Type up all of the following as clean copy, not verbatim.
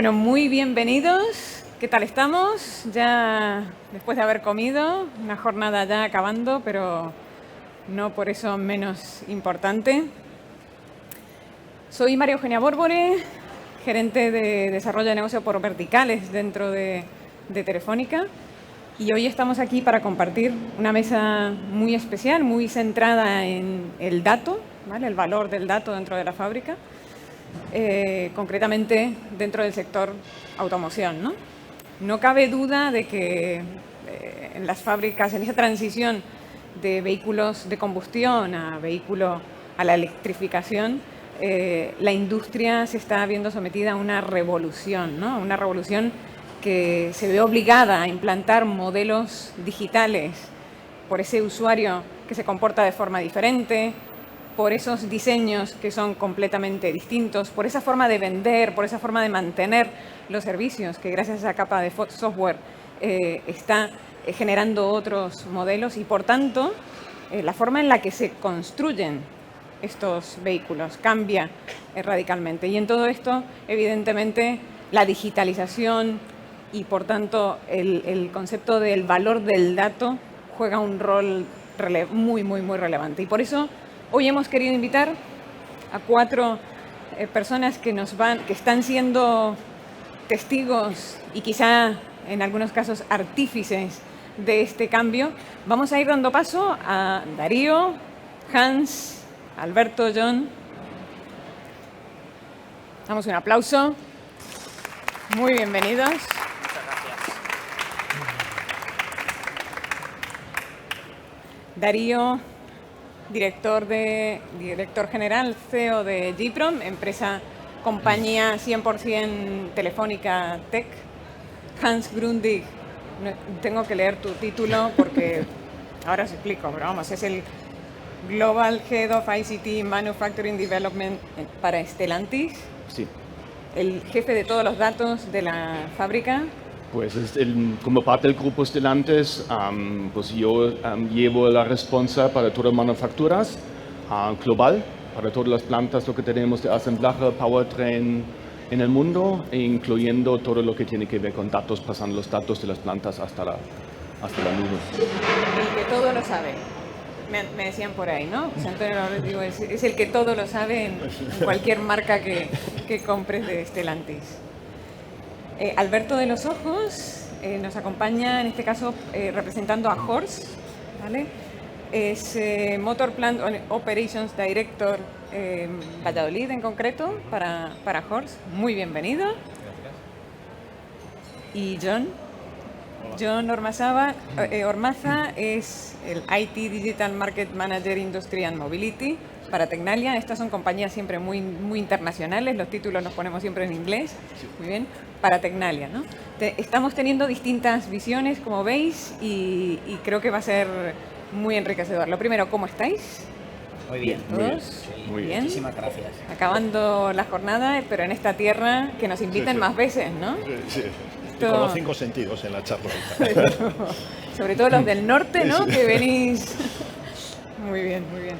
Bueno, muy bienvenidos. ¿Qué tal estamos? Ya después de haber comido, una jornada ya acabando, pero no por eso menos importante. Soy María Eugenia Bórbore, gerente de desarrollo de negocio por verticales dentro de Telefónica. Y hoy estamos aquí para compartir una mesa muy especial, muy centrada en el dato, ¿vale? El valor del dato dentro de la fábrica. Concretamente dentro del sector automoción, ¿no? No cabe duda de que en las fábricas, en esa transición de vehículos de combustión a la electrificación, la industria se está viendo sometida a una revolución, ¿no? Una revolución que se ve obligada a implantar modelos digitales por ese usuario que se comporta de forma diferente, por esos diseños que son completamente distintos, por esa forma de vender, por esa forma de mantener los servicios que gracias a esa capa de software está generando otros modelos y por tanto la forma en la que se construyen estos vehículos cambia radicalmente. Y en todo esto, evidentemente, la digitalización y por tanto el concepto del valor del dato juega un rol muy relevante. Y por eso hoy hemos querido invitar a 4 personas que están siendo testigos y quizá en algunos casos artífices de este cambio. Vamos a ir dando paso a Darío, Hans, Alberto, John. Damos un aplauso. Muy bienvenidos. Muchas gracias. Darío, director general, CEO de Gprom, compañía 100% Telefónica Tech. Hans Grundig, tengo que leer tu título porque ahora os explico, pero vamos, es el Global Head of ICT Manufacturing Development para Stellantis. Sí. El jefe de todos los datos de la fábrica. Pues como parte del grupo Stellantis, pues yo llevo la responsabilidad para todas las manufacturas global, para todas las plantas, lo que tenemos de asemblaje, powertrain en el mundo, incluyendo todo lo que tiene que ver con datos, pasando los datos de las plantas hasta la nube. El que todo lo sabe, me decían por ahí, ¿no? Pues Antonio, digo, es el que todo lo sabe en cualquier marca que compres de Stellantis. Alberto de los Ojos nos acompaña, en este caso, representando a Horse, ¿vale? Es Motor Plant Operations Director Valladolid, en concreto, para Horse. Muy bienvenido. Gracias. Y John. Hola. John Ormaza es el IT Digital Market Manager Industry and Mobility para Tecnalia. Estas son compañías siempre muy internacionales, los títulos los ponemos siempre en inglés. Muy bien, para Tecnalia, ¿no? Estamos teniendo distintas visiones, como veis, y creo que va a ser muy enriquecedor. Lo primero, ¿cómo estáis? Muy bien. ¿Todos? Muy bien. Muchísimas gracias. Acabando la jornada, pero en esta tierra que nos inviten más veces, ¿no? Sí. Y con los 5 sentidos en la charla. Sobre todo los del norte, ¿no? Que venís. Muy bien, muy bien.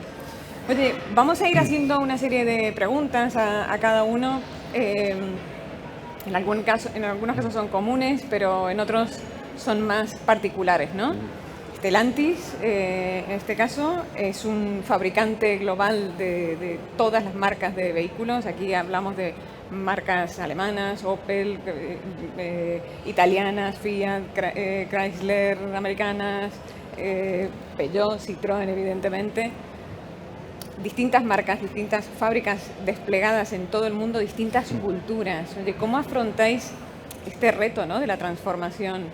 Oye, vamos a ir haciendo una serie de preguntas a cada uno. En algunos casos son comunes, pero en otros son más particulares, ¿no? Stellantis, en este caso, es un fabricante global de todas las marcas de vehículos. Aquí hablamos de marcas alemanas, Opel, italianas, Fiat, Chrysler, americanas, Peugeot, Citroën, evidentemente. Distintas marcas, distintas fábricas desplegadas en todo el mundo, distintas culturas. Oye, ¿cómo afrontáis este reto, ¿no?, de la transformación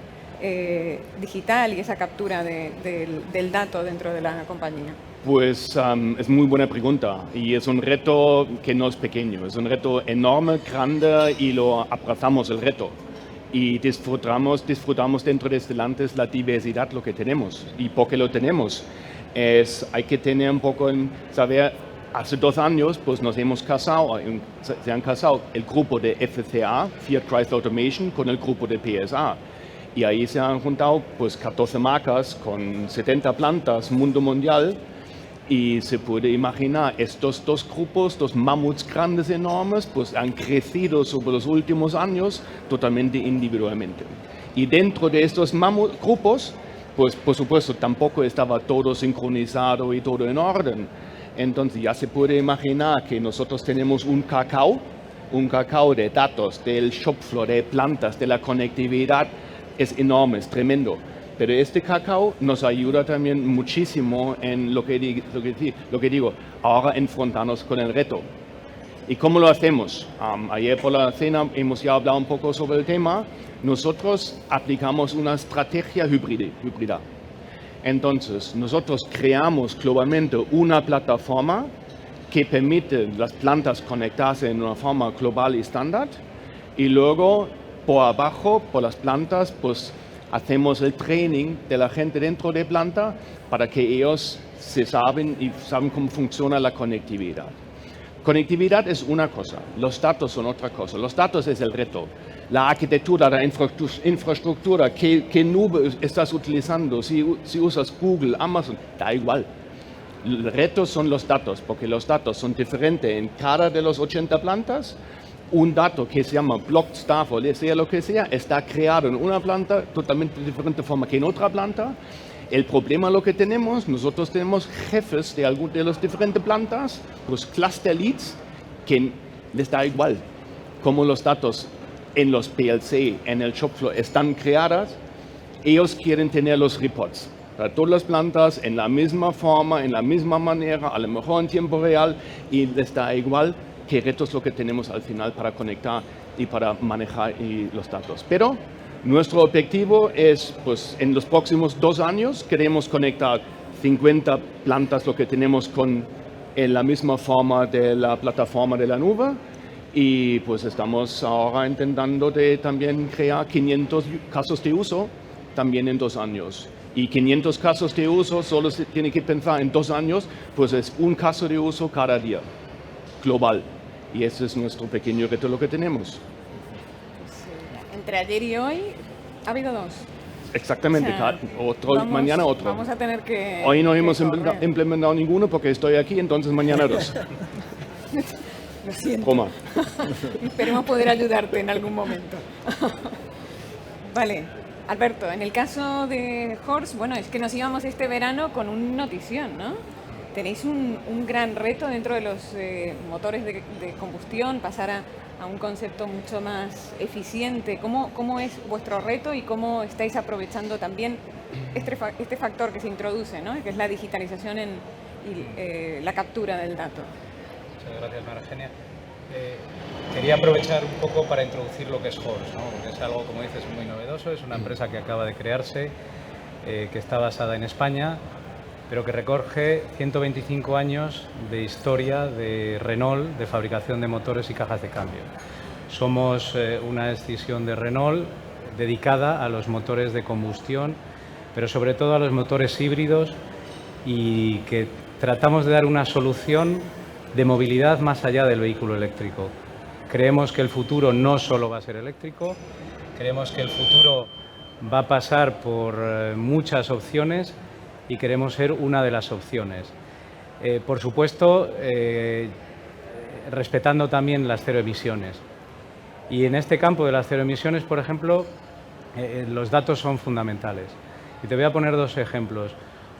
digital y esa captura del dato dentro de la compañía? Pues es muy buena pregunta y es un reto que no es pequeño, es un reto enorme, grande y lo abrazamos el reto. Y disfrutamos dentro de Stellantis la diversidad, lo que tenemos. ¿Y por qué lo tenemos? Hay que tener un poco en saber, hace 2 años pues se han casado el grupo de FCA, Fiat Chrysler Automation, con el grupo de PSA. Y ahí se han juntado pues 14 marcas con 70 plantas, mundo mundial. Y se puede imaginar, estos dos grupos, dos mamuts grandes, enormes, pues han crecido sobre los últimos años totalmente individualmente. Y dentro de estos grupos, pues por supuesto tampoco estaba todo sincronizado y todo en orden. Entonces ya se puede imaginar que nosotros tenemos un cacao de datos, del shop floor, de plantas, de la conectividad, es enorme, es tremendo. Pero este cacao nos ayuda también muchísimo en lo que digo, ahora enfrentarnos con el reto. ¿Y cómo lo hacemos? Ayer por la cena hemos ya hablado un poco sobre el tema. Nosotros aplicamos una estrategia híbrida. Entonces, nosotros creamos globalmente una plataforma que permite a las plantas conectarse en una forma global y estándar. Y luego, por abajo, por las plantas, pues hacemos el training de la gente dentro de planta para que ellos saben cómo funciona la conectividad. Conectividad es una cosa, los datos son otra cosa. Los datos es el reto. La arquitectura, la infraestructura, qué nube estás utilizando, si usas Google, Amazon, da igual. El reto son los datos, porque los datos son diferentes en cada de los 80 plantas. Un dato que se llama block staff o sea lo que sea, está creado en una planta totalmente diferente forma que en otra planta. El problema lo que tenemos, nosotros tenemos jefes de algunas de las diferentes plantas, los cluster leads, que les da igual cómo los datos en los PLC, en el shop floor están creadas. Ellos quieren tener los reports para todas las plantas en la misma forma, en la misma manera, a lo mejor en tiempo real, y les da igual qué retos lo que tenemos al final para conectar y para manejar los datos. Pero nuestro objetivo es, pues en los próximos 2 años queremos conectar 50 plantas, lo que tenemos en la misma forma de la plataforma de la nube, y pues estamos ahora intentando de también crear 500 casos de uso también en 2 años. Y 500 casos de uso, solo se tiene que pensar en 2 años, pues es un caso de uso cada día, global. Y ese es nuestro pequeño reto lo que tenemos. Entre ayer y hoy ha habido 2. Exactamente, O sea, mañana otro. Vamos a tener que... Hoy no hemos correr. implementado ninguno porque estoy aquí, entonces mañana 2. Lo siento. Toma. Esperemos poder ayudarte en algún momento. Vale, Alberto, en el caso de Horse, bueno, es que nos íbamos este verano con una notición, ¿no? Tenéis un gran reto dentro de los motores de combustión, pasar a un concepto mucho más eficiente. ¿Cómo es vuestro reto y cómo estáis aprovechando también este factor que se introduce, ¿no? Que es la digitalización y la captura del dato? Muchas gracias, María Eugenia. Quería aprovechar un poco para introducir lo que es Horse, ¿no? Porque es algo, como dices, muy novedoso. Es una empresa que acaba de crearse, que está basada en España, pero que recoge 125 años de historia de Renault, de fabricación de motores y cajas de cambio. Somos una escisión de Renault dedicada a los motores de combustión, pero sobre todo a los motores híbridos, y que tratamos de dar una solución de movilidad más allá del vehículo eléctrico. Creemos que el futuro no solo va a ser eléctrico, creemos que el futuro va a pasar por muchas opciones, y queremos ser una de las opciones. Por supuesto, respetando también las cero emisiones. Y en este campo de las cero emisiones, por ejemplo, los datos son fundamentales. Y te voy a poner 2 ejemplos.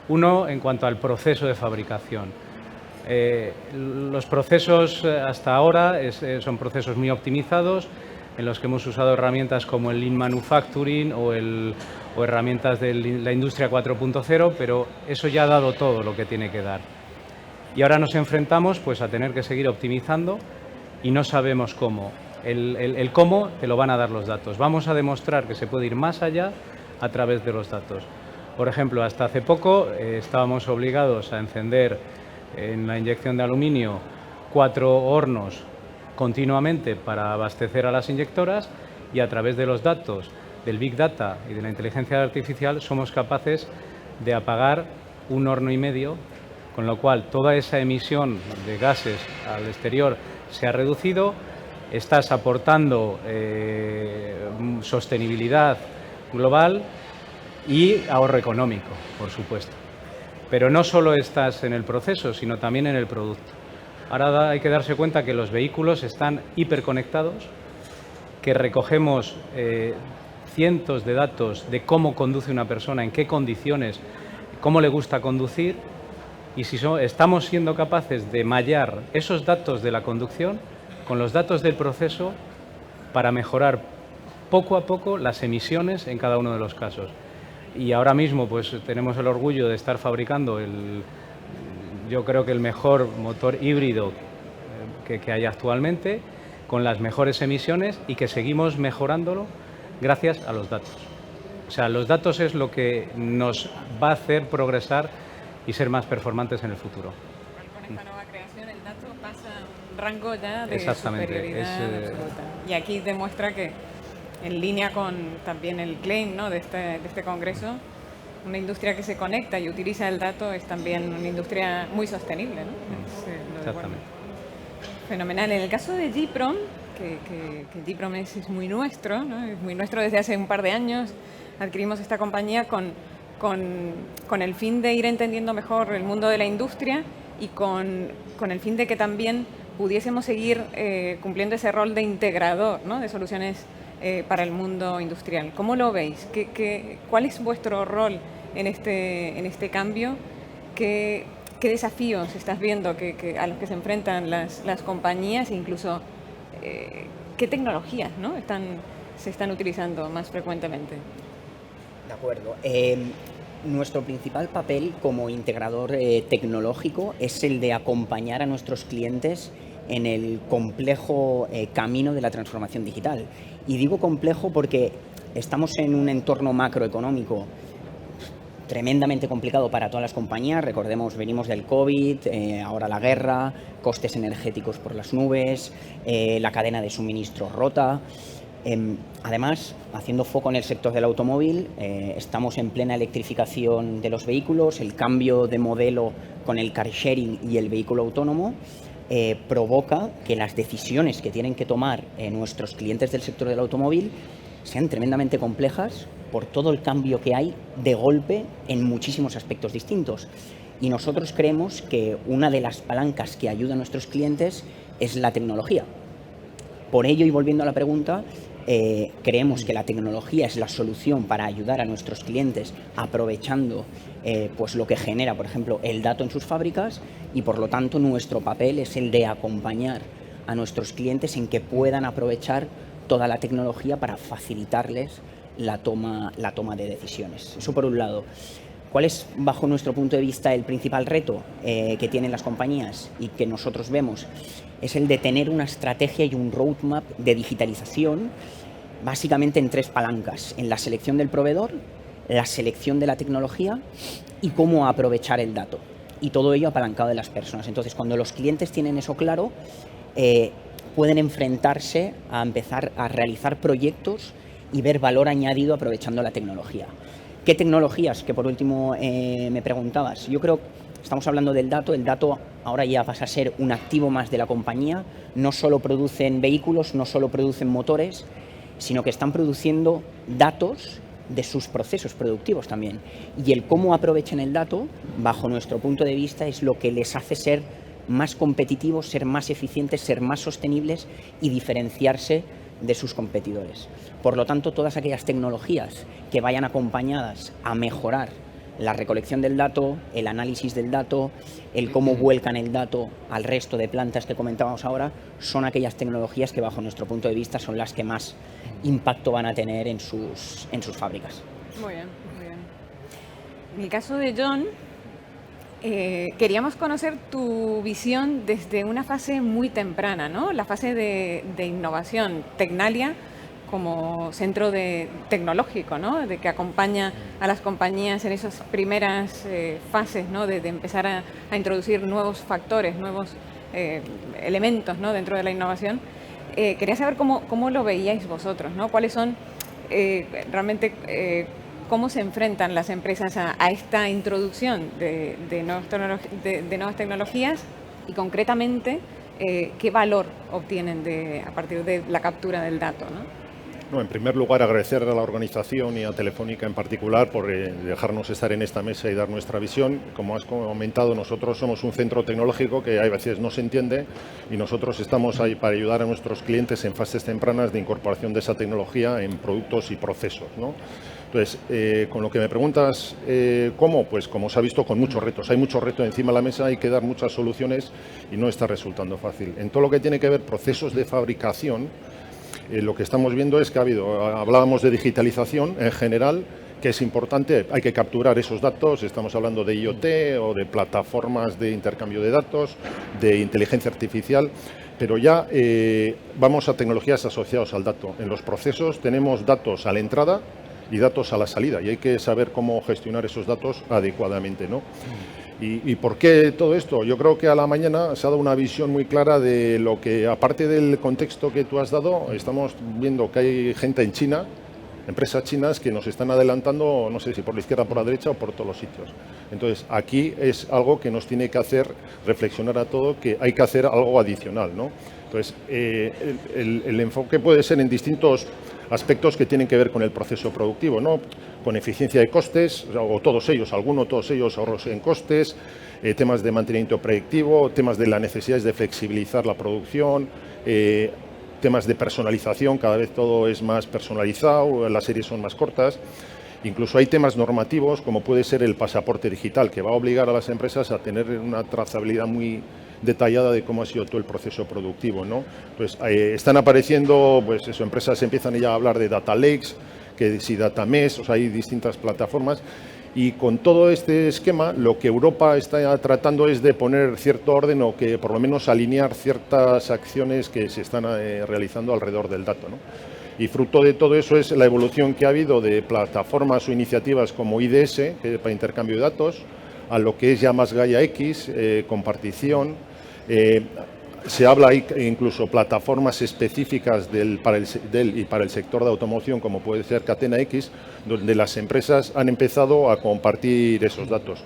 Uno, en cuanto al proceso de fabricación. Los procesos hasta ahora son procesos muy optimizados, en los que hemos usado herramientas como el Lean Manufacturing o herramientas de la industria 4.0, pero eso ya ha dado todo lo que tiene que dar. Y ahora nos enfrentamos pues a tener que seguir optimizando, y no sabemos cómo. El cómo te lo van a dar los datos. Vamos a demostrar que se puede ir más allá a través de los datos. Por ejemplo, hasta hace poco estábamos obligados a encender en la inyección de aluminio 4 hornos continuamente para abastecer a las inyectoras, y a través de los datos del Big Data y de la inteligencia artificial somos capaces de apagar 1 horno y medio, con lo cual toda esa emisión de gases al exterior se ha reducido. Estás aportando sostenibilidad global y ahorro económico, por supuesto. Pero no solo estás en el proceso, sino también en el producto. Ahora hay que darse cuenta que los vehículos están hiperconectados, que recogemos cientos de datos de cómo conduce una persona, en qué condiciones, cómo le gusta conducir, y si estamos siendo capaces de mallar esos datos de la conducción con los datos del proceso para mejorar poco a poco las emisiones en cada uno de los casos. Y ahora mismo pues tenemos el orgullo de estar fabricando yo creo que el mejor motor híbrido que hay actualmente, con las mejores emisiones, y que seguimos mejorándolo gracias a los datos. O sea, los datos es lo que nos va a hacer progresar y ser más performantes en el futuro. Con esta nueva creación, el dato pasa un rango ya de Exactamente, superioridad absoluta. Y aquí demuestra que, en línea con también el claim, ¿no?, de este congreso, una industria que se conecta y utiliza el dato es también una industria muy sostenible, ¿no? Exactamente. Fenomenal. En el caso de GPROM, que GPROM es muy nuestro, ¿no? Es muy nuestro desde hace un par de años. Adquirimos esta compañía con el fin de ir entendiendo mejor el mundo de la industria y con el fin de que también pudiésemos seguir cumpliendo ese rol de integrador, ¿no?, de soluciones para el mundo industrial. ¿Cómo lo veis? ¿Cuál es vuestro rol en este cambio? ¿Qué desafíos estás viendo a los que se enfrentan las compañías? Incluso, ¿qué tecnologías, ¿no?, se están utilizando más frecuentemente? De acuerdo. Nuestro principal papel como integrador tecnológico es el de acompañar a nuestros clientes en el complejo camino de la transformación digital. Y digo complejo porque estamos en un entorno macroeconómico tremendamente complicado para todas las compañías. Recordemos, venimos del COVID, ahora la guerra, costes energéticos por las nubes, la cadena de suministro rota. Además, haciendo foco en el sector del automóvil, estamos en plena electrificación de los vehículos. El cambio de modelo con el car sharing y el vehículo autónomo provoca que las decisiones que tienen que tomar nuestros clientes del sector del automóvil sean tremendamente complejas por todo el cambio que hay de golpe en muchísimos aspectos distintos. Y nosotros creemos que una de las palancas que ayuda a nuestros clientes es la tecnología. Por ello, y volviendo a la pregunta, creemos que la tecnología es la solución para ayudar a nuestros clientes aprovechando pues lo que genera, por ejemplo, el dato en sus fábricas, y por lo tanto nuestro papel es el de acompañar a nuestros clientes en que puedan aprovechar toda la tecnología para facilitarles la toma de decisiones. Eso por un lado. ¿Cuál es, bajo nuestro punto de vista, el principal reto que tienen las compañías y que nosotros vemos? Es el de tener una estrategia y un roadmap de digitalización básicamente en tres palancas: en la selección del proveedor, la selección de la tecnología y cómo aprovechar el dato. Y todo ello apalancado de las personas. Entonces, cuando los clientes tienen eso claro, pueden enfrentarse a empezar a realizar proyectos y ver valor añadido aprovechando la tecnología. ¿Qué tecnologías? Que por último me preguntabas. Yo creo que estamos hablando del dato. El dato ahora ya pasa a ser un activo más de la compañía. No solo producen vehículos, no solo producen motores, sino que están produciendo datos de sus procesos productivos también. Y el cómo aprovechen el dato, bajo nuestro punto de vista, es lo que les hace ser más competitivos, ser más eficientes, ser más sostenibles y diferenciarse de sus competidores. Por lo tanto, todas aquellas tecnologías que vayan acompañadas a mejorar la recolección del dato, el análisis del dato, el cómo vuelcan el dato al resto de plantas que comentábamos ahora, son aquellas tecnologías que, bajo nuestro punto de vista, son las que más impacto van a tener en sus fábricas. Muy bien, muy bien. En el caso de John, queríamos conocer tu visión desde una fase muy temprana, ¿no? La fase de innovación. Tecnalia como centro tecnológico, ¿no?, de que acompaña a las compañías en esas primeras fases, ¿no?, de empezar a introducir nuevos factores, nuevos elementos, ¿no?, dentro de la innovación. Quería saber cómo lo veíais vosotros, ¿no? ¿Cuáles son realmente cómo se enfrentan las empresas a esta introducción de nuevas tecnologías y concretamente qué valor obtienen a partir de la captura del dato, ¿no? No, en primer lugar, agradecer a la organización y a Telefónica en particular por dejarnos estar en esta mesa y dar nuestra visión. Como has comentado, nosotros somos un centro tecnológico que a veces no se entiende y nosotros estamos ahí para ayudar a nuestros clientes en fases tempranas de incorporación de esa tecnología en productos y procesos, ¿no? Entonces, con lo que me preguntas, ¿cómo? Pues como se ha visto, con muchos retos. Hay muchos retos encima de la mesa, hay que dar muchas soluciones y no está resultando fácil. En todo lo que tiene que ver procesos de fabricación, lo que estamos viendo es que hablábamos de digitalización en general, que es importante, hay que capturar esos datos, estamos hablando de IoT o de plataformas de intercambio de datos, de inteligencia artificial, pero ya vamos a tecnologías asociadas al dato. En los procesos tenemos datos a la entrada y datos a la salida y hay que saber cómo gestionar esos datos adecuadamente, ¿no? ¿Y por qué todo esto? Yo creo que a la mañana se ha dado una visión muy clara de lo que, aparte del contexto que tú has dado, estamos viendo que hay gente en China, empresas chinas que nos están adelantando, no sé si por la izquierda, por la derecha o por todos los sitios. Entonces, aquí es algo que nos tiene que hacer reflexionar a todo, que hay que hacer algo adicional, ¿no? Entonces, el enfoque puede ser en distintos aspectos que tienen que ver con el proceso productivo, ¿no? Con eficiencia de costes, o todos ellos, todos ellos ahorros en costes, temas de mantenimiento predictivo, temas de las necesidades de flexibilizar la producción, temas de personalización, cada vez todo es más personalizado, las series son más cortas. Incluso hay temas normativos, como puede ser el pasaporte digital, que va a obligar a las empresas a tener una trazabilidad muy detallada de cómo ha sido todo el proceso productivo, ¿no? Entonces, están apareciendo, pues eso, empresas empiezan ya a hablar de data lakes, que si data mesh, o sea, hay distintas plataformas. Y con todo este esquema, lo que Europa está tratando es de poner cierto orden o que por lo menos alinear ciertas acciones que se están realizando alrededor del dato, ¿no? Y fruto de todo eso es la evolución que ha habido de plataformas o iniciativas como IDS, que es para intercambio de datos, a lo que es ya más Gaia X, compartición. Se habla incluso plataformas específicas para el sector de automoción, como puede ser Catena X, donde las empresas han empezado a compartir esos datos.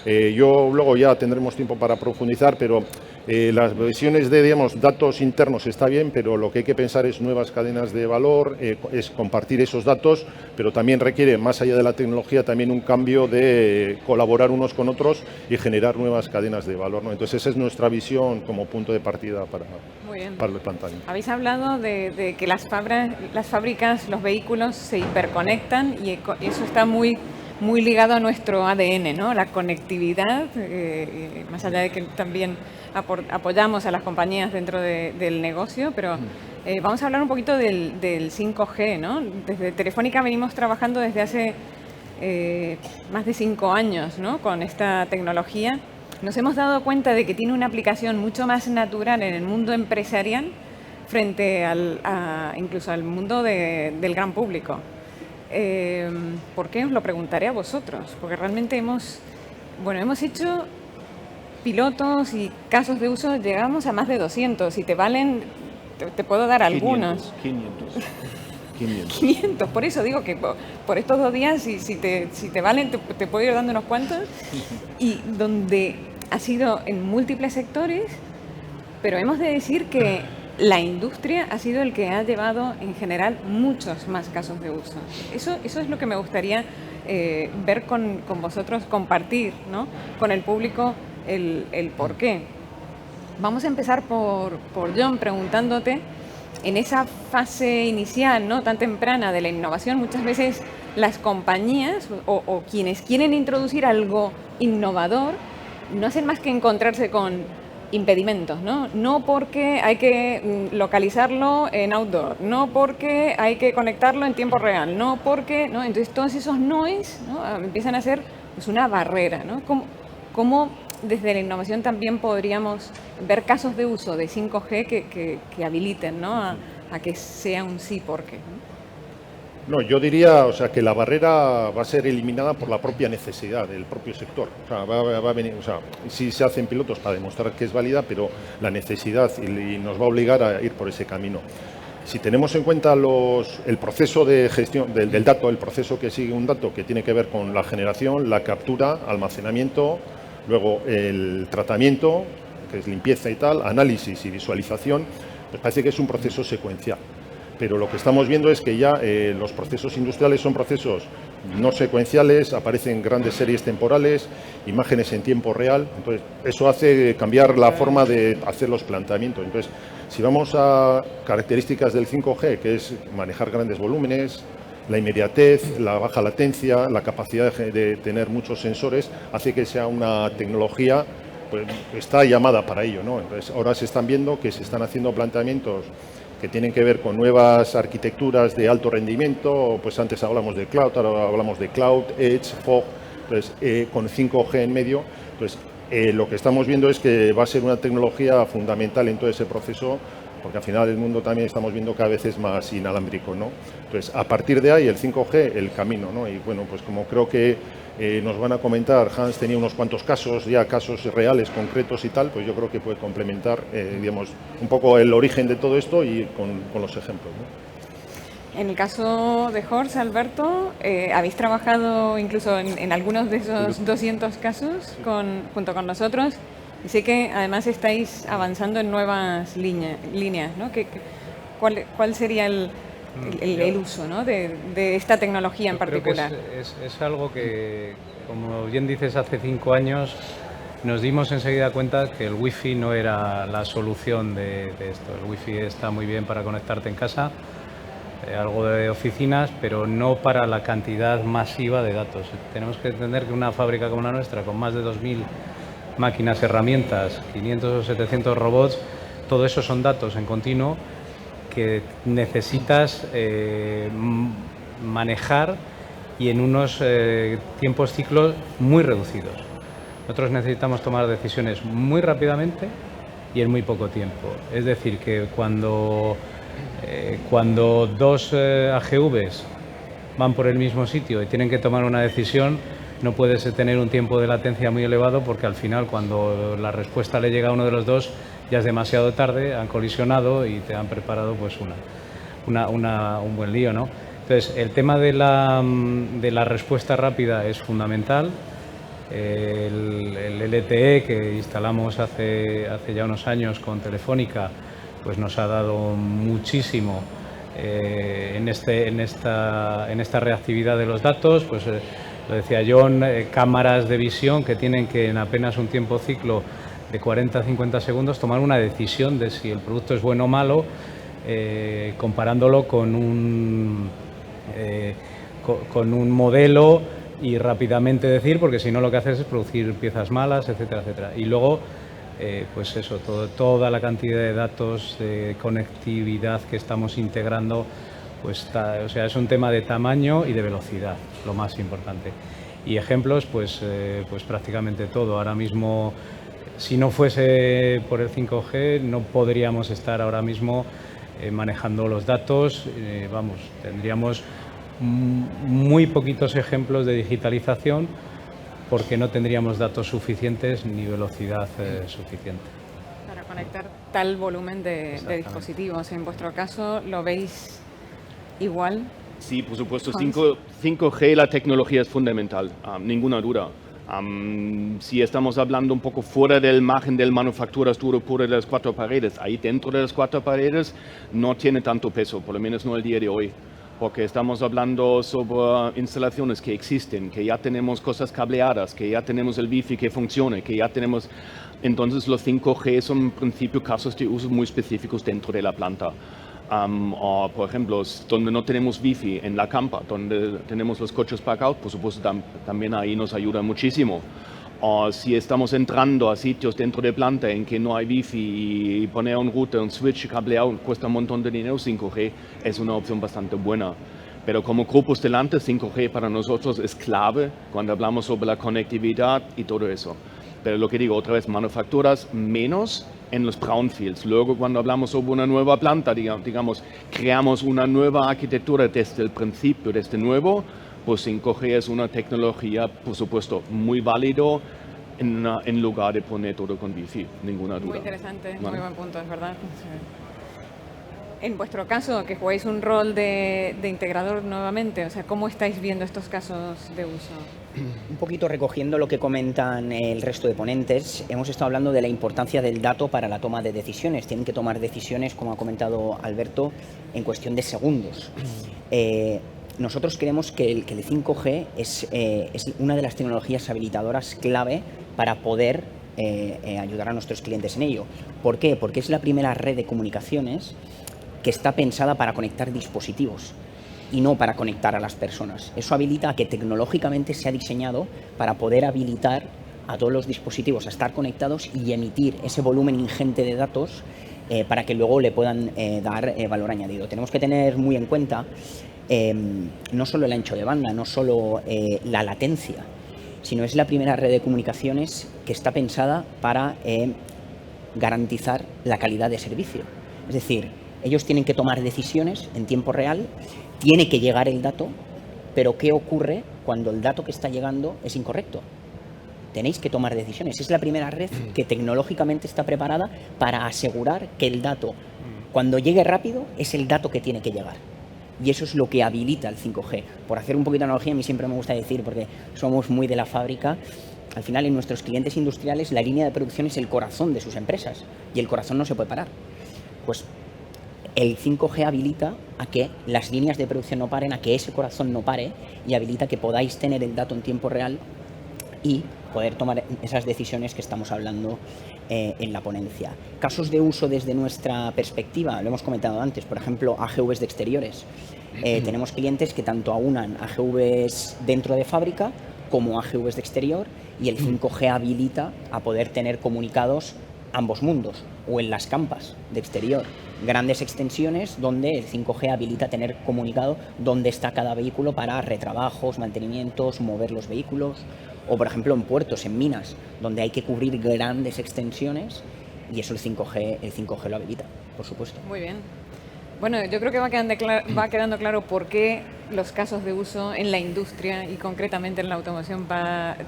Luego ya tendremos tiempo para profundizar, pero las versiones de, digamos, datos internos está bien, pero lo que hay que pensar es nuevas cadenas de valor, es compartir esos datos, pero también requiere, más allá de la tecnología, también un cambio de colaborar unos con otros y generar nuevas cadenas de valor, ¿no? Entonces esa es nuestra visión como punto de partida para el planteamiento. Habéis hablado de que las fábricas, los vehículos se hiperconectan y eso está muy ligado a nuestro ADN, ¿no? La conectividad, más allá de que también apoyamos a las compañías dentro del negocio, pero vamos a hablar un poquito del 5G, ¿no? Desde Telefónica venimos trabajando desde hace más de 5 años, ¿no? Con esta tecnología. Nos hemos dado cuenta de que tiene una aplicación mucho más natural en el mundo empresarial frente incluso al mundo del gran público. ¿Por qué? Os lo preguntaré a vosotros, porque realmente hemos hecho pilotos y casos de uso, llegamos a más de 200, si te valen, te puedo dar algunos. 500, por eso digo que por estos 2 días, si te valen, te puedo ir dando unos cuantos, y donde ha sido en múltiples sectores, pero hemos de decir que la industria ha sido el que ha llevado en general muchos más casos de uso. Eso es lo que me gustaría ver con vosotros, compartir, ¿no? Con el público el por qué. Vamos a empezar por John, preguntándote, en esa fase inicial, ¿no? Tan temprana de la innovación, muchas veces las compañías o quienes quieren introducir algo innovador no hacen más que encontrarse con impedimentos, ¿no? No porque hay que localizarlo en outdoor, no porque hay que conectarlo en tiempo real, no porque, ¿no? Entonces todos esos noise, ¿no? Empiezan a ser, pues, una barrera, ¿no? ¿Cómo desde la innovación también podríamos ver casos de uso de 5G que habiliten, ¿no? a que sea un sí porque, ¿no? No, yo diría, o sea, que la barrera va a ser eliminada por la propia necesidad del propio sector. O sea, va a venir, o sea, sí se hacen pilotos para demostrar que es válida, pero la necesidad y nos va a obligar a ir por ese camino. Si tenemos en cuenta el proceso de gestión del dato, el proceso que sigue un dato que tiene que ver con la generación, la captura, almacenamiento, luego el tratamiento, que es limpieza y tal, análisis y visualización, pues parece que es un proceso secuencial. pero lo que estamos viendo es que ya los procesos industriales son procesos no secuenciales, aparecen grandes series temporales, imágenes en tiempo real, entonces eso hace cambiar la forma de hacer los planteamientos. Entonces, si vamos a características del 5G, que es manejar grandes volúmenes, la inmediatez, la baja latencia, la capacidad de tener muchos sensores, hace que sea una tecnología, pues está llamada para ello, ¿no? Entonces, ahora se están viendo que se están haciendo planteamientos que tienen que ver con nuevas arquitecturas de alto rendimiento, pues antes hablamos de cloud, ahora hablamos de cloud, edge, fog, entonces con 5G en medio. Entonces, lo que estamos viendo es que va a ser una tecnología fundamental en todo ese proceso, porque al final el mundo también estamos viendo cada vez es más inalámbrico, ¿no? Entonces, a partir de ahí, el 5G, el camino, ¿no? Y bueno, pues como creo que nos van a comentar, Hans tenía unos cuantos casos, ya casos reales, concretos y tal, pues yo creo que puede complementar, digamos, un poco el origen de todo esto y con los ejemplos, ¿no? En el caso de Horst, Alberto, habéis trabajado incluso en algunos de esos 200 casos junto con nosotros. Y sé que además estáis avanzando en nuevas líneas, ¿no? ¿Cuál sería el uso, ¿no? de esta tecnología en particular? Creo que es algo que, como bien dices, hace 5 años nos dimos enseguida cuenta que el wifi no era la solución de esto. El wifi está muy bien para conectarte en casa, algo de oficinas, pero no para la cantidad masiva de datos. Tenemos que entender que una fábrica como la nuestra, con más de 2.000 máquinas, herramientas, 500 o 700 robots, todo eso son datos en continuo que necesitas manejar y en unos tiempos ciclos muy reducidos. Nosotros necesitamos tomar decisiones muy rápidamente y en muy poco tiempo. Es decir, que cuando dos AGVs van por el mismo sitio y tienen que tomar una decisión, no puedes tener un tiempo de latencia muy elevado, porque al final, cuando la respuesta le llega a uno de los dos, ya es demasiado tarde, han colisionado y te han preparado pues un buen lío, ¿no? Entonces, el tema de la respuesta rápida es fundamental. El LTE que instalamos hace ya unos años con Telefónica, pues nos ha dado muchísimo en esta reactividad de los datos. Pues lo decía John, cámaras de visión que tienen que en apenas un tiempo ciclo de 40 a 50 segundos tomar una decisión de si el producto es bueno o malo, comparándolo con un modelo, y rápidamente decir, porque si no lo que haces es producir piezas malas, etcétera, etcétera. Y luego, pues eso, toda la cantidad de datos, de conectividad que estamos integrando, pues o sea, es un tema de tamaño y de velocidad, lo más importante. Y ejemplos, pues prácticamente todo. Ahora mismo, si no fuese por el 5G, no podríamos estar ahora mismo manejando los datos. Vamos, tendríamos muy poquitos ejemplos de digitalización, porque no tendríamos datos suficientes ni velocidad suficiente. Para conectar tal volumen de dispositivos. En vuestro caso, ¿lo veis igual? Sí, por supuesto. 5G, la tecnología es fundamental, ninguna duda. Si estamos hablando un poco fuera del margen del manufacturas pura de las 4 paredes, ahí dentro de las 4 paredes no tiene tanto peso, por lo menos no el día de hoy. Porque estamos hablando sobre instalaciones que existen, que ya tenemos cosas cableadas, que ya tenemos el Wi-Fi que funcione, que ya tenemos... Entonces los 5G son en principio casos de uso muy específicos dentro de la planta. O, por ejemplo, donde no tenemos Wi-Fi, en la campa, donde tenemos los coches parkados, por supuesto también ahí nos ayuda muchísimo. O si estamos entrando a sitios dentro de planta en que no hay Wi-Fi y poner un router, un switch cableado cuesta un montón de dinero, 5G es una opción bastante buena. Pero como grupos delante, 5G para nosotros es clave cuando hablamos sobre la conectividad y todo eso. Pero lo que digo otra vez, manufacturas menos en los brownfields. Luego cuando hablamos sobre una nueva planta, digamos, creamos una nueva arquitectura desde el principio, desde nuevo, pues 5G es una tecnología, por supuesto, muy válido en lugar de poner todo con Wi-Fi, ninguna duda. Muy interesante, ¿Vale? muy buen punto, es verdad. En vuestro caso, que jugáis un rol de integrador nuevamente, o sea, ¿cómo estáis viendo estos casos de uso? Un poquito recogiendo lo que comentan el resto de ponentes, hemos estado hablando de la importancia del dato para la toma de decisiones. Tienen que tomar decisiones, como ha comentado Alberto, en cuestión de segundos. Nosotros creemos que el 5G es una de las tecnologías habilitadoras clave para poder ayudar a nuestros clientes en ello. ¿Por qué? Porque es la primera red de comunicaciones que está pensada para conectar dispositivos y no para conectar a las personas. Eso habilita a que tecnológicamente se ha diseñado para poder habilitar a todos los dispositivos a estar conectados y emitir ese volumen ingente de datos para que luego le puedan dar valor añadido. Tenemos que tener muy en cuenta no solo el ancho de banda, no solo la latencia, sino es la primera red de comunicaciones que está pensada para garantizar la calidad de servicio. Es decir, ellos tienen que tomar decisiones en tiempo real, tiene que llegar el dato, pero ¿qué ocurre cuando el dato que está llegando es incorrecto? Tenéis que tomar decisiones. Es la primera red que tecnológicamente está preparada para asegurar que el dato, cuando llegue rápido, es el dato que tiene que llegar. Y eso es lo que habilita el 5G. Por hacer un poquito de analogía, a mí siempre me gusta decir, porque somos muy de la fábrica, al final en nuestros clientes industriales la línea de producción es el corazón de sus empresas y el corazón no se puede parar. Pues el 5G habilita a que las líneas de producción no paren, a que ese corazón no pare y habilita que podáis tener el dato en tiempo real y poder tomar esas decisiones que estamos hablando en la ponencia. Casos de uso desde nuestra perspectiva, lo hemos comentado antes, por ejemplo, AGVs de exteriores. Tenemos clientes que tanto aunan AGVs dentro de fábrica como AGVs de exterior y el 5G habilita a poder tener comunicados ambos mundos o en las campas de exterior. Grandes extensiones donde el 5G habilita tener comunicado dónde está cada vehículo para retrabajos, mantenimientos, mover los vehículos. O, por ejemplo, en puertos, en minas, donde hay que cubrir grandes extensiones y eso el 5G lo habilita, por supuesto. Muy bien. Bueno, yo creo que va quedando claro por qué los casos de uso en la industria y concretamente en la automoción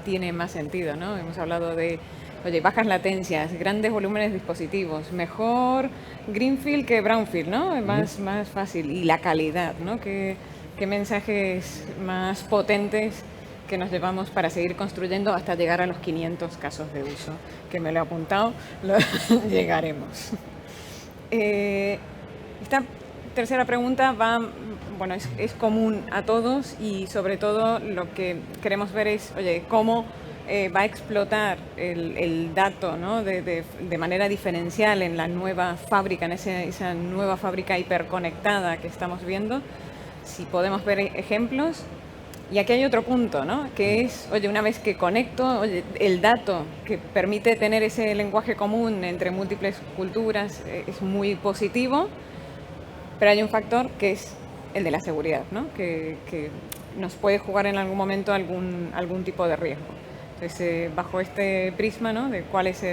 tiene más sentido, ¿no? Hemos hablado de, oye, bajas latencias, grandes volúmenes de dispositivos, mejor greenfield que brownfield, ¿no? Más fácil. Y la calidad, ¿no? ¿Qué mensajes más potentes que nos llevamos para seguir construyendo hasta llegar a los 500 casos de uso? Que me lo he apuntado, llegaremos. Esta tercera pregunta es común a todos y sobre todo lo que queremos ver es, oye, cómo va a explotar el dato, ¿no? de manera diferencial en la nueva fábrica, en esa nueva fábrica hiperconectada que estamos viendo. Si podemos ver ejemplos. Y aquí hay otro punto, ¿no? Que es, oye, una vez que conecto, oye, el dato que permite tener ese lenguaje común entre múltiples culturas es muy positivo, pero hay un factor que es el de la seguridad, ¿no? Que nos puede jugar en algún momento algún tipo de riesgo. Entonces, bajo este prisma, ¿no? De cuál es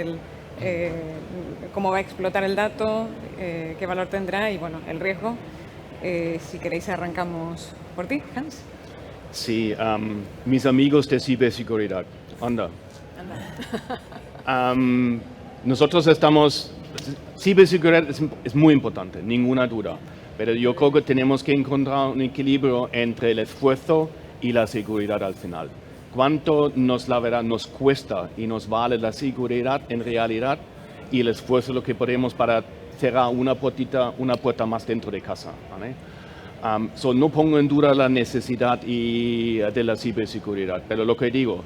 cómo va a explotar el dato, qué valor tendrá y, bueno, el riesgo. Si queréis arrancamos por ti, Hans. Sí, mis amigos de ciberseguridad, anda. Nosotros ciberseguridad es muy importante, ninguna duda, pero yo creo que tenemos que encontrar un equilibrio entre el esfuerzo y la seguridad al final. ¿Cuánto nos cuesta y nos vale la seguridad en realidad y el esfuerzo lo que podemos para cerrar una puerta más dentro de casa, ¿vale? No pongo en duda la necesidad de la ciberseguridad, pero lo que digo,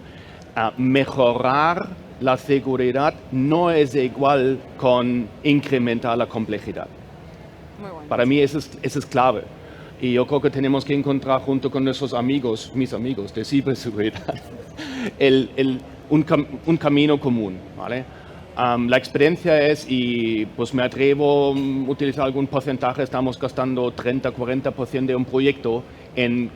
mejorar la seguridad no es igual con incrementar la complejidad. Muy bueno. Para mí eso es clave. Y yo creo que tenemos que encontrar junto con nuestros amigos, mis amigos de ciberseguridad, un camino común, ¿vale? La experiencia es, y pues me atrevo a utilizar algún porcentaje, estamos gastando 30-40% de un proyecto en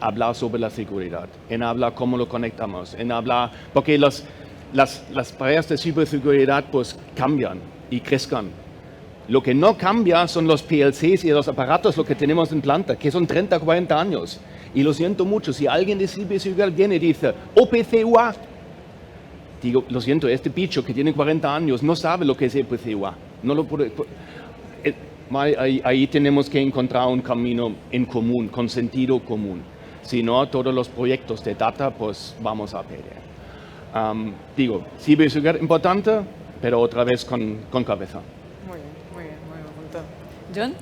hablar sobre la seguridad, en hablar cómo lo conectamos, en hablar, porque las tareas de ciberseguridad pues cambian y crezcan. Lo que no cambia son los PLCs y los aparatos, lo que tenemos en planta, que son 30-40 años. Y lo siento mucho, si alguien de ciberseguridad viene y dice OPC-UA, digo, lo siento, este bicho que tiene 40 años no sabe lo que es OPC-UA. No lo puede, Ahí tenemos que encontrar un camino en común, con sentido común. Si no, todos los proyectos de data, pues vamos a perder. Ciberseguridad es importante, pero otra vez con cabeza. Muy buen punto. ¿John?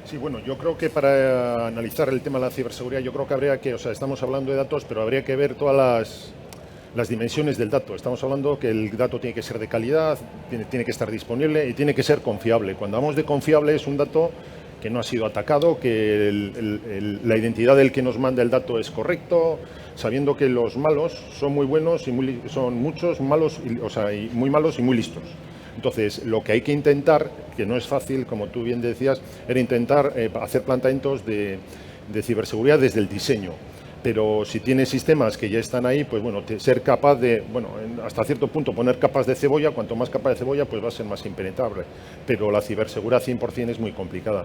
Sí, bueno, yo creo que para analizar el tema de la ciberseguridad, yo creo que habría que, estamos hablando de datos, pero habría que ver todas las dimensiones del dato. Estamos hablando que el dato tiene que ser de calidad, tiene que estar disponible y tiene que ser confiable. Cuando hablamos de confiable es un dato que no ha sido atacado, que la identidad del que nos manda el dato es correcto, sabiendo que los malos son muy buenos y son muchos malos, y muy malos y muy listos. Entonces, lo que hay que intentar, que no es fácil, como tú bien decías, era intentar hacer planteamientos de ciberseguridad desde el diseño. Pero si tienes sistemas que ya están ahí, pues bueno, ser capaz de, hasta cierto punto poner capas de cebolla, cuanto más capas de cebolla, pues va a ser más impenetrable. Pero la ciberseguridad 100% es muy complicada.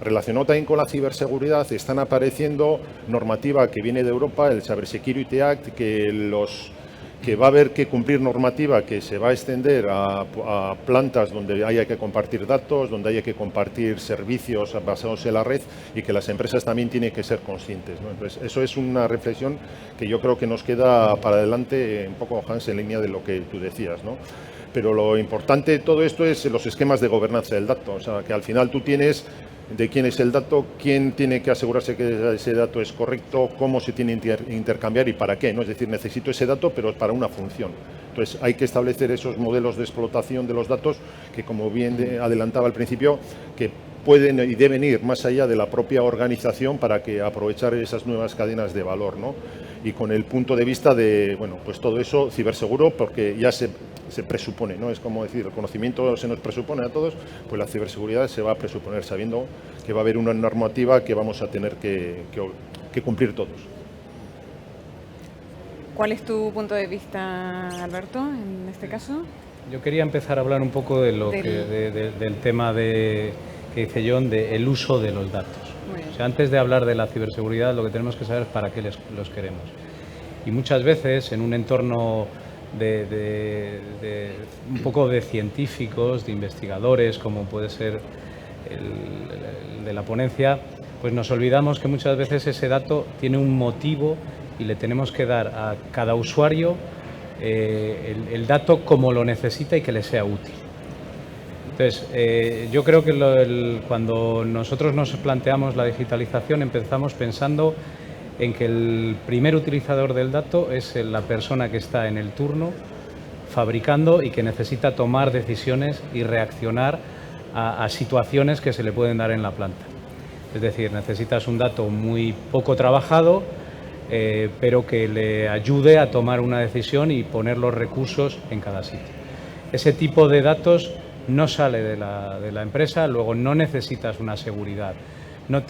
Relacionado también con la ciberseguridad, están apareciendo normativa que viene de Europa, el Cybersecurity Act, que va a haber que cumplir normativa que se va a extender a plantas donde haya que compartir datos, donde haya que compartir servicios basados en la red y que las empresas también tienen que ser conscientes, ¿no? Entonces, eso es una reflexión que yo creo que nos queda para adelante, un poco, Hans, en línea de lo que tú decías, ¿no? Pero lo importante de todo esto es los esquemas de gobernanza del dato, o sea, que al final tú tienes de quién es el dato, quién tiene que asegurarse que ese dato es correcto, cómo se tiene que intercambiar y para qué, ¿no? Es decir, necesito ese dato, pero para una función. Entonces, hay que establecer esos modelos de explotación de los datos que, como bien adelantaba al principio, que pueden y deben ir más allá de la propia organización para que aprovechar esas nuevas cadenas de valor, ¿no? Y con el punto de vista de, pues todo eso ciberseguro, porque ya se presupone, ¿no? Es como decir, el conocimiento se nos presupone a todos, pues la ciberseguridad se va a presuponer sabiendo que va a haber una normativa que vamos a tener que cumplir todos. ¿Cuál es tu punto de vista, Alberto, en este caso? Yo quería empezar a hablar un poco de del tema que dice John, del uso de los datos. O sea, antes de hablar de la ciberseguridad, lo que tenemos que saber es para qué los queremos. Y muchas veces, en un entorno un poco de científicos, de investigadores, como puede ser el de la ponencia, pues nos olvidamos que muchas veces ese dato tiene un motivo y le tenemos que dar a cada usuario el dato como lo necesita y que le sea útil. Entonces, yo creo que cuando nosotros nos planteamos la digitalización empezamos pensando en que el primer utilizador del dato es la persona que está en el turno fabricando y que necesita tomar decisiones y reaccionar a situaciones que se le pueden dar en la planta. Es decir, necesitas un dato muy poco trabajado, pero que le ayude a tomar una decisión y poner los recursos en cada sitio. Ese tipo de datos no sale de la empresa, luego no necesitas una seguridad. No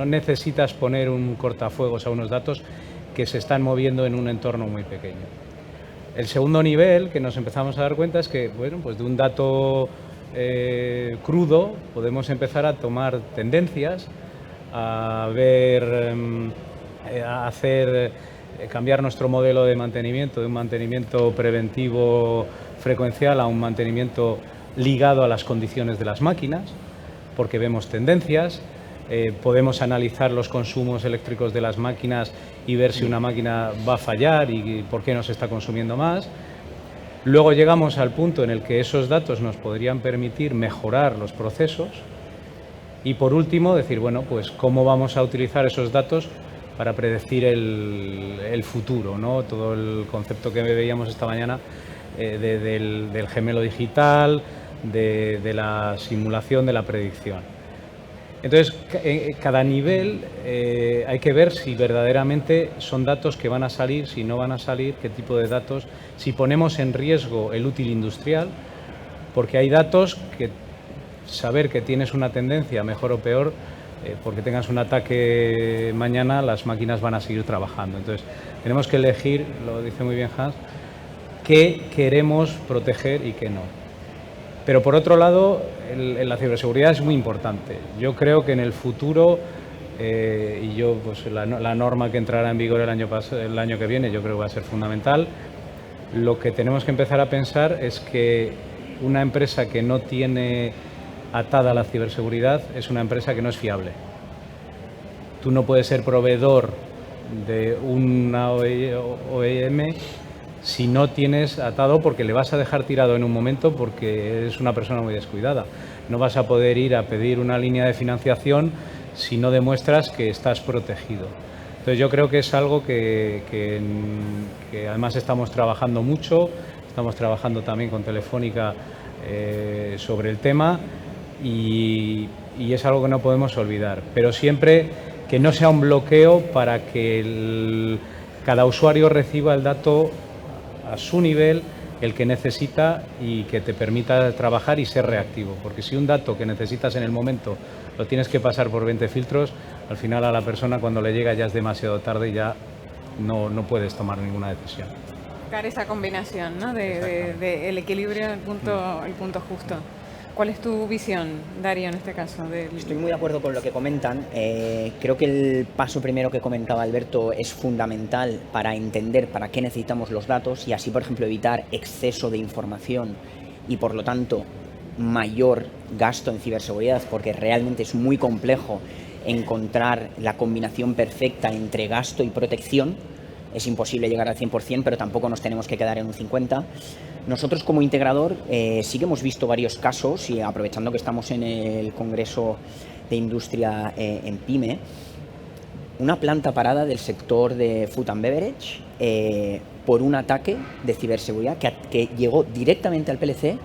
necesitas poner un cortafuegos a unos datos que se están moviendo en un entorno muy pequeño. El segundo nivel que nos empezamos a dar cuenta es que, pues de un dato crudo podemos empezar a tomar tendencias, a ver, a cambiar nuestro modelo de mantenimiento, de un mantenimiento preventivo frecuencial a un mantenimiento ligado a las condiciones de las máquinas, porque vemos tendencias, podemos analizar los consumos eléctricos de las máquinas y ver si una máquina va a fallar y por qué nos está consumiendo más. Luego llegamos al punto en el que esos datos nos podrían permitir mejorar los procesos y, por último, decir, bueno, pues cómo vamos a utilizar esos datos para predecir el futuro, ¿no? Todo el concepto que veíamos esta mañana del gemelo digital, de la simulación, de la predicción. Entonces, cada nivel hay que ver si verdaderamente son datos que van a salir, si no van a salir, qué tipo de datos, si ponemos en riesgo el útil industrial, porque hay datos que saber que tienes una tendencia, mejor o peor, porque tengas un ataque mañana, las máquinas van a seguir trabajando. Entonces, tenemos que elegir, lo dice muy bien Hans, qué queremos proteger y qué no. Pero por otro lado, la ciberseguridad es muy importante. Yo creo que en el futuro, pues la norma que entrará en vigor el año que viene, yo creo que va a ser fundamental. Lo que tenemos que empezar a pensar es que una empresa que no tiene atada a la ciberseguridad es una empresa que no es fiable. Tú no puedes ser proveedor de una OEM si no tienes atado, porque le vas a dejar tirado en un momento porque eres una persona muy descuidada. No vas a poder ir a pedir una línea de financiación si no demuestras que estás protegido. Entonces yo creo que es algo que además estamos trabajando mucho, estamos trabajando también con Telefónica sobre el tema y es algo que no podemos olvidar, pero siempre que no sea un bloqueo para que cada usuario reciba el dato a su nivel, el que necesita y que te permita trabajar y ser reactivo, porque si un dato que necesitas en el momento lo tienes que pasar por 20 filtros, al final a la persona cuando le llega ya es demasiado tarde y ya no puedes tomar ninguna decisión. Buscar esa combinación, ¿no? de el equilibrio, el punto justo. ¿Cuál es tu visión, Darío, en este caso? Estoy muy de acuerdo con lo que comentan. Creo que el paso primero que comentaba Alberto es fundamental para entender para qué necesitamos los datos y así, por ejemplo, evitar exceso de información y, por lo tanto, mayor gasto en ciberseguridad, porque realmente es muy complejo encontrar la combinación perfecta entre gasto y protección. Es imposible llegar al 100%, pero tampoco nos tenemos que quedar en un 50%. Nosotros como integrador sí que hemos visto varios casos y aprovechando que estamos en el Congreso de Industria en PYME, una planta parada del sector de Food and Beverage por un ataque de ciberseguridad que llegó directamente al PLC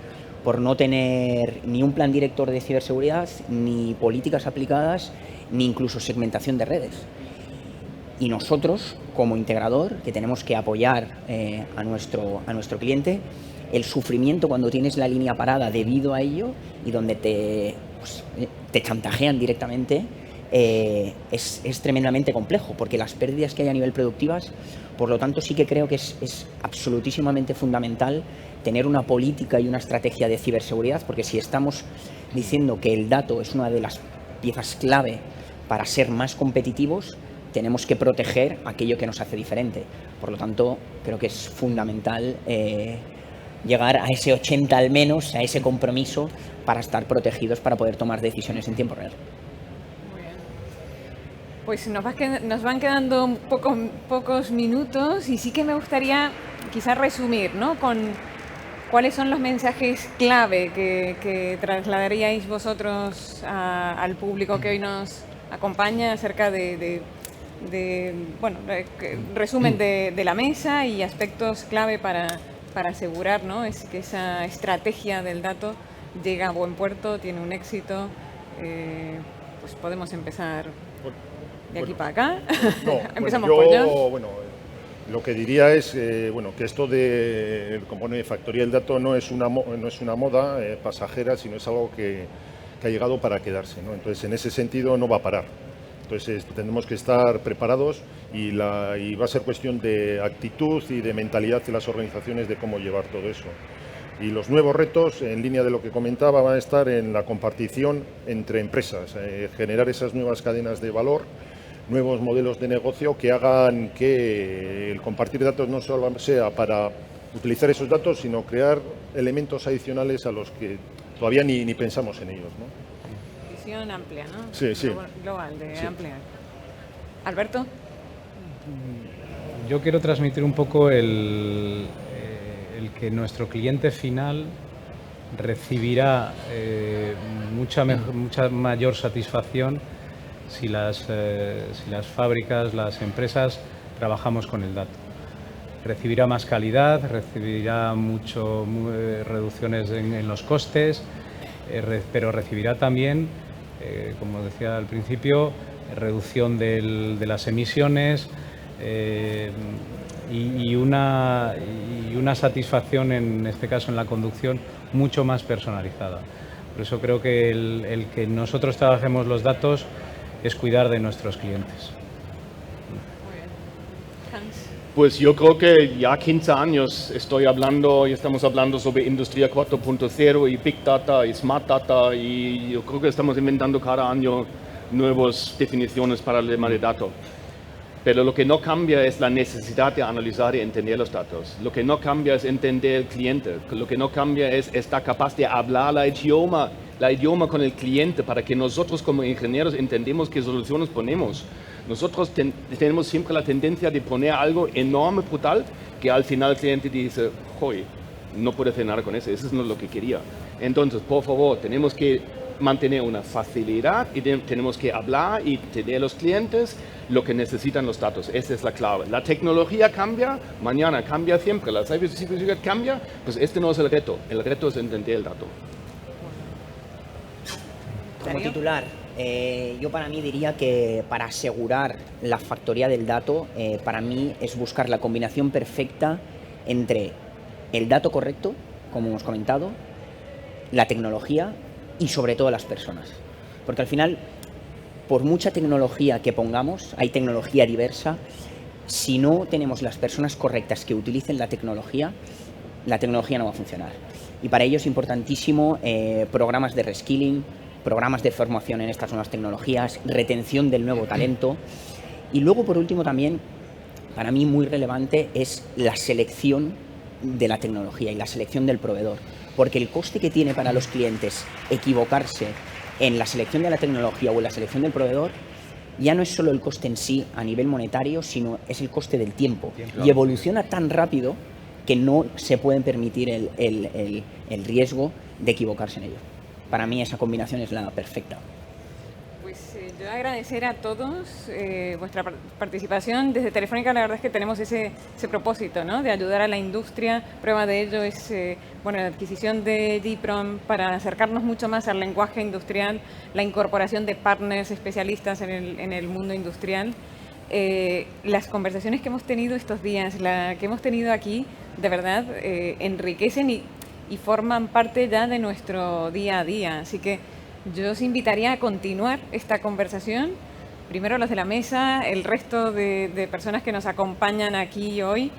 por no tener ni un plan director de ciberseguridad, ni políticas aplicadas, ni incluso segmentación de redes. Y nosotros, como integrador, que tenemos que apoyar a nuestro cliente, el sufrimiento cuando tienes la línea parada debido a ello y donde te chantajean directamente, es tremendamente complejo, porque las pérdidas que hay a nivel productivas, por lo tanto, sí que creo que es absolutísimamente fundamental tener una política y una estrategia de ciberseguridad, porque si estamos diciendo que el dato es una de las piezas clave para ser más competitivos, tenemos que proteger aquello que nos hace diferente. Por lo tanto, creo que es fundamental llegar a ese 80 al menos, a ese compromiso para estar protegidos, para poder tomar decisiones en tiempo real. Muy bien. Pues nos van quedando pocos minutos y sí que me gustaría quizás resumir, ¿no? Con cuáles son los mensajes clave que trasladaríais vosotros al público que hoy nos acompaña acerca resumen de la mesa y aspectos clave para asegurar, ¿no? Es que esa estrategia del dato llega a buen puerto, tiene un éxito. Pues podemos empezar de aquí para acá. No, Empezamos por John. Bueno, lo que diría es que esto del componente de factoría del dato no es una moda pasajera, sino es algo que ha llegado para quedarse, ¿no? Entonces, en ese sentido, no va a parar. Entonces tenemos que estar preparados y va a ser cuestión de actitud y de mentalidad de las organizaciones de cómo llevar todo eso. Y los nuevos retos, en línea de lo que comentaba, van a estar en la compartición entre empresas, generar esas nuevas cadenas de valor, nuevos modelos de negocio que hagan que el compartir datos no solo sea para utilizar esos datos, sino crear elementos adicionales a los que todavía ni pensamos en ellos, ¿no? Visión amplia, ¿no? Sí, sí. Global, de Sí. ampliar. Alberto. Yo quiero transmitir un poco el que nuestro cliente final recibirá mucha mayor satisfacción si las fábricas, las empresas trabajamos con el dato. Recibirá más calidad, recibirá reducciones en los costes, pero recibirá también, como decía al principio, reducción de las emisiones y una satisfacción, en este caso en la conducción, mucho más personalizada. Por eso creo que el que nosotros trabajemos los datos es cuidar de nuestros clientes. Muy bien. Hans. Pues yo creo que ya 15 años estamos hablando sobre Industria 4.0 y Big Data y Smart Data, y yo creo que estamos inventando cada año nuevas definiciones para el tema de datos. Pero lo que no cambia es la necesidad de analizar y entender los datos. Lo que no cambia es entender el cliente. Lo que no cambia es estar capaz de hablar la idioma con el cliente para que nosotros como ingenieros entendemos qué soluciones ponemos. Nosotros tenemos siempre la tendencia de poner algo enorme, brutal, que al final el cliente dice, joder, no puedo hacer nada con eso, eso no es lo que quería. Entonces, por favor, tenemos que mantener una facilidad y tenemos que hablar y tener a los clientes lo que necesitan los datos. Esa es la clave. La tecnología cambia, mañana cambia siempre, la ciberseguridad cambia, pues este no es el reto es entender el dato. Como titular, yo para mí diría que para asegurar la factoría del dato, para mí es buscar la combinación perfecta entre el dato correcto, como hemos comentado, la tecnología y sobre todo las personas. Porque al final, por mucha tecnología que pongamos, hay tecnología diversa, si no tenemos las personas correctas que utilicen la tecnología no va a funcionar. Y para ello es importantísimo programas de reskilling, programas de formación en estas nuevas tecnologías, retención del nuevo talento. Y luego, por último, también, para mí muy relevante es la selección de la tecnología y la selección del proveedor. Porque el coste que tiene para los clientes equivocarse en la selección de la tecnología o en la selección del proveedor ya no es solo el coste en sí a nivel monetario, sino es el coste del tiempo. Y evoluciona tan rápido que no se pueden permitir el riesgo de equivocarse en ello. Para mí esa combinación es la perfecta. Pues yo agradecer a todos vuestra participación. Desde Telefónica la verdad es que tenemos ese propósito, ¿no?, de ayudar a la industria. Prueba de ello es la adquisición de GPROM para acercarnos mucho más al lenguaje industrial, la incorporación de partners especialistas en el mundo industrial. Las conversaciones que hemos tenido estos días, la que hemos tenido aquí, de verdad enriquecen y forman parte ya de nuestro día a día. Así que yo os invitaría a continuar esta conversación. Primero los de la mesa, el resto de personas que nos acompañan aquí hoy.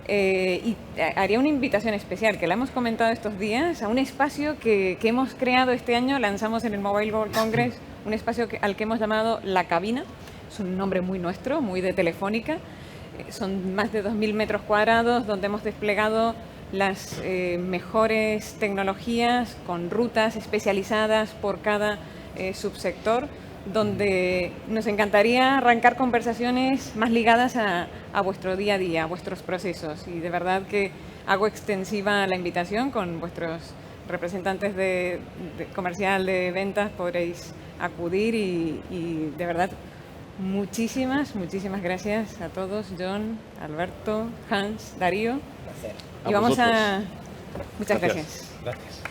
Y haría una invitación especial, que la hemos comentado estos días, a un espacio que hemos creado este año, lanzamos en el Mobile World Congress, un espacio al que hemos llamado La Cabina. Es un nombre muy nuestro, muy de Telefónica. Son más de 2.000 metros cuadrados donde hemos desplegado las mejores tecnologías con rutas especializadas por cada subsector, donde nos encantaría arrancar conversaciones más ligadas a vuestro día a día, a vuestros procesos. Y de verdad que hago extensiva la invitación con vuestros representantes de comercial, de ventas, podréis acudir y de verdad muchísimas gracias a todos, John, Alberto, Hans, Darío. Un placer. Y vamos a... Muchas gracias. Gracias.